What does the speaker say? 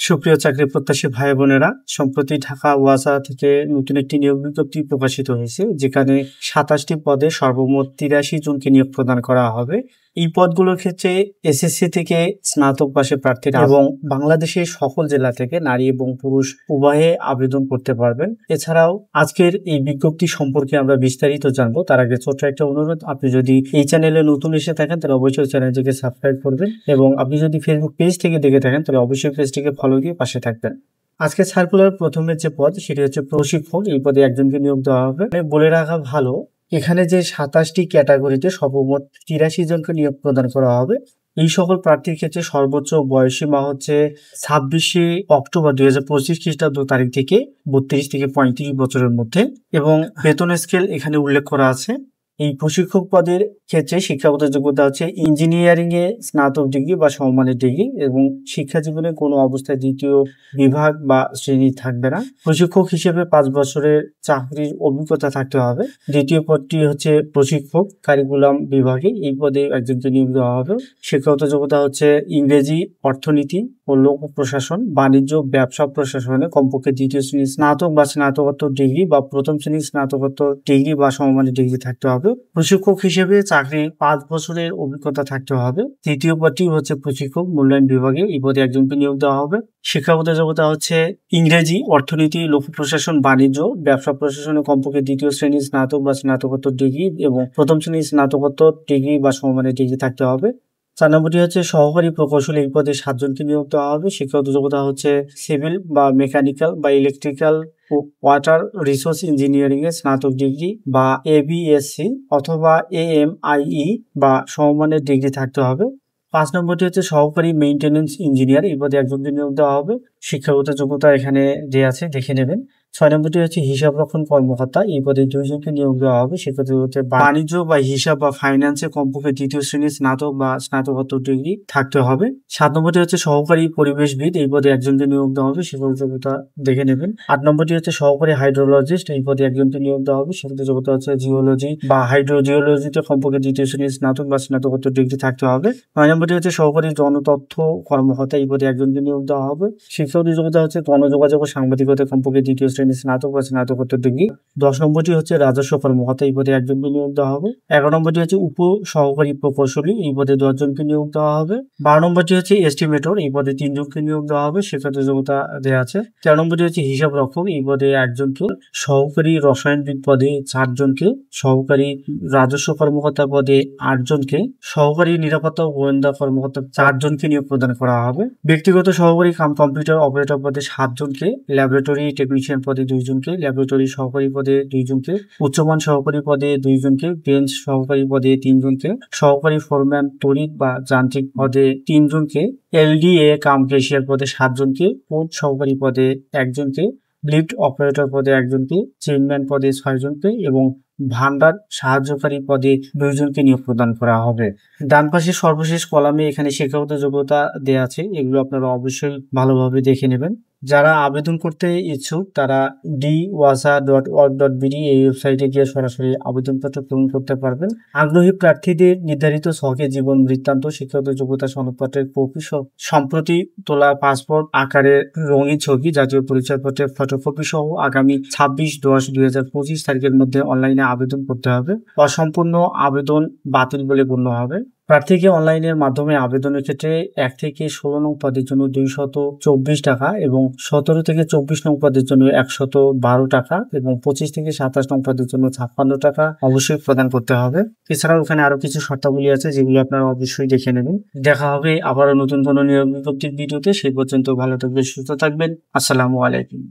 সুপ্রিয় চাকরি প্রত্যাশী ভাই বোনেরা, সম্প্রতি ঢাকা ওয়াসা থেকে নতুন একটি নিয়োগ বিজ্ঞপ্তি প্রকাশিত হয়েছে, যেখানে 27টি পদে সর্বমোট 83 জনকে নিয়োগ প্রদান করা হবে। এই পদগুলোর ক্ষেত্রে এসএসসি থেকে স্নাতক পাশের প্রার্থীরা এবং বাংলাদেশের সকল জেলা থেকে নারী এবং পুরুষ উভয়ে আবেদন করতে পারবেন। এছাড়াও আজকের এই বিজ্ঞপ্তি সম্পর্কে আমরা বিস্তারিত জানবো। তার আগে ছোট্ট একটা অনুরোধ, আপনি যদি এই চ্যানেলে নতুন এসে থাকেন তাহলে অবশ্যই চ্যানেলটিকে সাবস্ক্রাইব করবেন, এবং আপনি যদি ফেসবুক পেজ থেকে দেখে থাকেন তাহলে অবশ্যই পেজটিকে ফলো দিয়ে পাশে থাকবেন। আজকে সার্কুলার প্রথমে যে পদ সেটি হচ্ছে প্রশিক্ষক। এই পদে একজনকে নিয়োগ দেওয়া হবে। বলে রাখা ভালো, এখানে যে 27টি ক্যাটাগরিতে সর্বমোট 83 জনকে নিয়োগ প্রদান করা হবে। এই সকল প্রার্থীর ক্ষেত্রে সর্বোচ্চ বয়সীমা হচ্ছে 26শে অক্টোবর 2025 খ্রিস্টাব্দ তারিখ থেকে 32 থেকে 35 বছরের মধ্যে, এবং বেতন স্কেল এখানে উল্লেখ করা আছে। এই প্রশিক্ষক পদের ক্ষেত্রে শিক্ষাগত যোগ্যতা হচ্ছে ইঞ্জিনিয়ারিং এ স্নাতক ডিগ্রি বা সমমানের ডিগ্রি, এবং শিক্ষা জীবনে কোনো অবস্থায় দ্বিতীয় বিভাগ বা শ্রেণী থাকবে না। প্রশিক্ষক হিসেবে 5 বছরের চাকরির অভিজ্ঞতা থাকতে হবে। দ্বিতীয় পদটি হচ্ছে প্রশিক্ষক কারিকুলাম বিভাগে। এই পদে একজনকে নিয়োগ দেওয়া হবে। শিক্ষাগত যোগ্যতা হচ্ছে ইংরেজি, অর্থনীতি ও লোক প্রশাসন, বাণিজ্য, ব্যবসা প্রশাসনে কমপক্ষে দ্বিতীয় শ্রেণীর স্নাতক বা স্নাতকোত্তর ডিগ্রি বা প্রথম শ্রেণীর স্নাতকোত্তর ডিগ্রি বা সমমানের ডিগ্রি থাকতে হবে। প্রশিক্ষক হিসেবে চাকরির 5 বছরের অভিজ্ঞতা থাকতে হবে। তৃতীয় পদটি হচ্ছে প্রশিক্ষক মূল্যায়ন বিভাগে। এই পদে একজনকে নিয়োগ দেওয়া হবে। শিক্ষাগত যোগ্যতা হচ্ছে ইংরেজি, অর্থনীতি, লোক প্রশাসন, বাণিজ্য, ব্যবসা প্রশাসনে কমপক্ষে দ্বিতীয় শ্রেণীর স্নাতক বা স্নাতকোত্তর ডিগ্রি এবং প্রথম শ্রেণীর স্নাতকোত্তর ডিগ্রি বা সমমানের ডিগ্রি থাকতে হবে। 4 নম্বরটি হচ্ছে সহকারী প্রকৌশলী। এই পদে 7 জনকে নিয়োগ দেওয়া হবে। শিক্ষাগত যোগ্যতা হচ্ছে সিভিল বা মেকানিক্যাল বা ইলেকট্রিক্যাল ও ওয়াটার রিসোর্স ইঞ্জিনিয়ারিং এ স্নাতক ডিগ্রি বা এবিএসসি অথবা এএমআইই বা সমমানের ডিগ্রি থাকতে হবে। 5 নম্বরটি হচ্ছে সহকারী মেইনটেনেন্স ইঞ্জিনিয়ার। এই পদে একজনকে নিয়োগ দেওয়া হবে। শিক্ষাগত যোগ্যতা এখানে দেওয়া আছে, দেখে নেবেন। 6 নম্বরটি হচ্ছে হিসাব রক্ষণ কর্মকর্তা। এই পদে 2 জনকে নিয়োগ দেওয়া হবে। সেক্ষেত্রে হচ্ছে বাণিজ্য বা হিসাব বা ফাইন্যান্সে কমপক্ষে দ্বিতীয় শ্রেণীর স্নাতক বা স্নাতকোত্তর ডিগ্রি থাকতে হবে। 7 নম্বরটি হচ্ছে সহকারী পরিবেশবিদ। এই পদে একজনকে নিয়োগ দেওয়া হবে। শিক্ষাগত যোগ্যতা দেখে নেবেন। 8 নম্বরটি হচ্ছে সহকারী হাইড্রোলজিস্ট। এই পদে একজনকে নিয়োগ দেওয়া হবে। শিক্ষাগত যোগ্যতা হচ্ছে জিওলজি বা হাইড্রোজিওলজিতে কমপক্ষে দ্বিতীয় শ্রেণীর স্নাতক বা স্নাতকোত্তর ডিগ্রি থাকতে হবে। 9 নম্বরটি হচ্ছে সহকারী জনতথ্য কর্মকর্তা। এই পদে একজনকে নিয়োগ দেওয়া হবে। শিক্ষাগত যোগ্যতা হচ্ছে গণযোগাযোগ ও সাংবাদিকতা কমপক্ষে দ্বিতীয় শ্রেণীর স্নাতক বা স্নাতকোত্তর ডিগ্রি। 10 নম্বরটি হচ্ছে রাজস্ব কর্মকর্তা। এই পদে একজনকে নিয়োগ দেওয়া হবে। 11 নম্বরটি হচ্ছে উপ সহকারী প্রকৌশলী। এই পদে 10 জনকে নিয়োগ দেওয়া হবে। 12 নম্বরটি হচ্ছে এস্টিমেটর। এই পদে 3 জনকে নিয়োগ দেওয়া হবে। শিক্ষাগত যোগ্যতা দেওয়া আছে। 13 নম্বরটি হচ্ছে হিসাব রক্ষক। এই পদে 1 জনকে। সহকারী রসায়নবিদ পদে 4 জনকে। সহকারী রাজস্ব কর্মকর্তা পদে 8 জনকে। সহকারী নিরাপত্তা ও গোয়েন্দা কর্মকর্তা 4 জনকে নিয়োগ প্রদান করা হবে। ব্যক্তিগত সহকারী কম্পিউটার অপারেটর পদে 7 জনকে। ল্যাবরেটরি টেকনিশিয়ান পদে 2 জনকে। ল্যাবরেটরি সহকারী পদে 2 জনকে। উচ্চমান সহকারী পদে 2 জনকে। বেঞ্চ সহকারী পদে 3 জনকে। সহকারী ফোরম্যান তড়িৎ বা যান্ত্রিক পদে 3 জনকে। এলডিএ কাম ক্যাশিয়ার পদে 7 জনকে। পোর্ট সহকারী পদে 1 জনকে। লিফট অপারেটর পদে 1 জনকে। চেইনম্যান পদে 6 জনকে এবং ভান্ডার সাহায্যকারী পদে 2 জনকে নিয়োগ প্রদান করা হবে। ডান পাশে সর্বশেষ কলামে এখানে শিক্ষাগত যোগ্যতা দেওয়া আছে। এগুলো আপনারা অবশ্যই ভালোভাবে দেখে নেবেন। যারা আবেদন করতে ইচ্ছুক তারা dwasa.org.bd এই ওয়েবসাইটে গিয়ে সরাসরি আবেদনপত্র পূরণ করতে পারবেন। আগ্রহী প্রার্থীদের নির্ধারিত ছকে জীবন বৃত্তান্ত, শিক্ষাগত যোগ্যতা সনদপত্রের কপি, সম্প্রতি তোলা পাসপোর্ট আকারের রঙিন ছবি, জাতীয় পরিচয়পত্রের ফটোকপি সহ আগামী 26/10/2025 তারিখের মধ্যে অনলাইনে আবেদন করতে হবে। অসম্পূর্ণ আবেদন বাতিল বলে গণ্য হবে। প্রার্থীকে অনলাইনের মাধ্যমে আবেদনের ক্ষেত্রে 1 থেকে 16 নং পদের জন্য 224 টাকা এবং 17 থেকে 24 নং পদের জন্য 112 টাকা এবং 25 থেকে 27 নং পদের জন্য 56 টাকা অবশ্যই প্রদান করতে হবে। এছাড়াও ওখানে আরো কিছু শর্তাবলী আছে যেগুলো আপনারা অবশ্যই দেখে নেবেন। দেখা হবে আবারও নতুন কোনো নিয়োগ বিজ্ঞপ্তির ভিডিওতে। সেই পর্যন্ত ভালো থাকবেন, সুস্থ থাকবেন। আসসালামু আলাইকুম।